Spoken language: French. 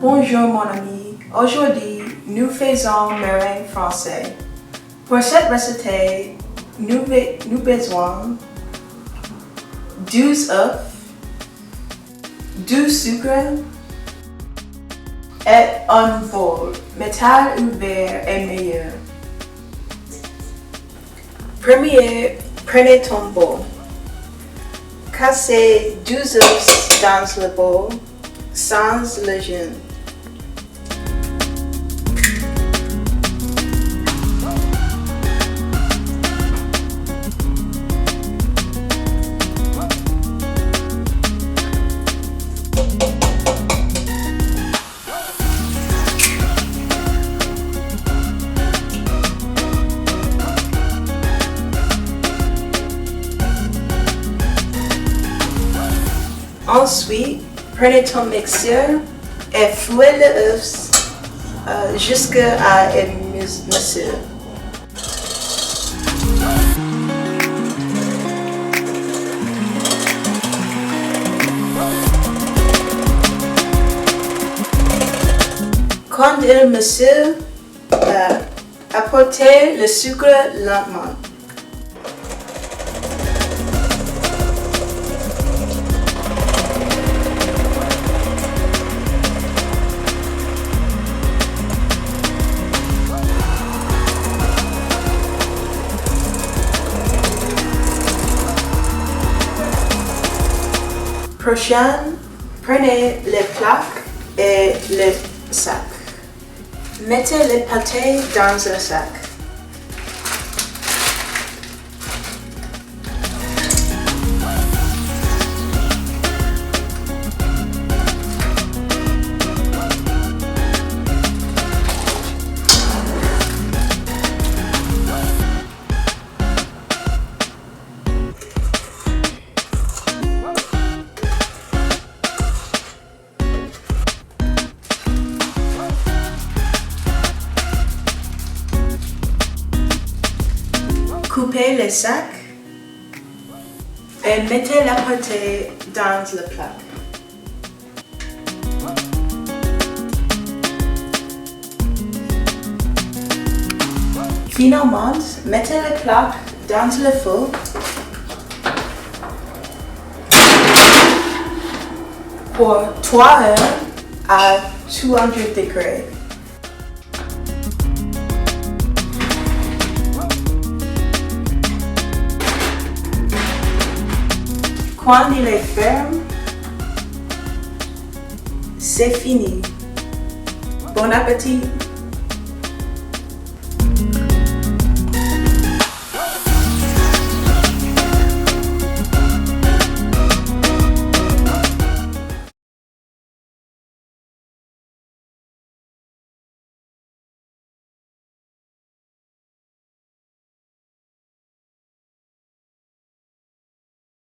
Bonjour mon ami, aujourd'hui nous faisons meringue français. Pour cette recette, nous besoin 12 œufs, 12 sucre et un bol. Métal ouvert est meilleur. Premier, prenez ton bol. Cassez 12 œufs dans le bol sans le jaune. Ensuite, prenez ton mixeur et fouez les œufs jusqu'à émieusir. Quand il mesure, apportez le sucre lentement. Prochaine, prenez les plaques et le sac. Mettez les pâtés dans le sac. Coupez les sacs et mettez la pâté dans le plat. Finalement, mettez les plaques dans le four pour 3 heures à 200 degrés. Quand il est ferme, c'est fini. Bon appétit!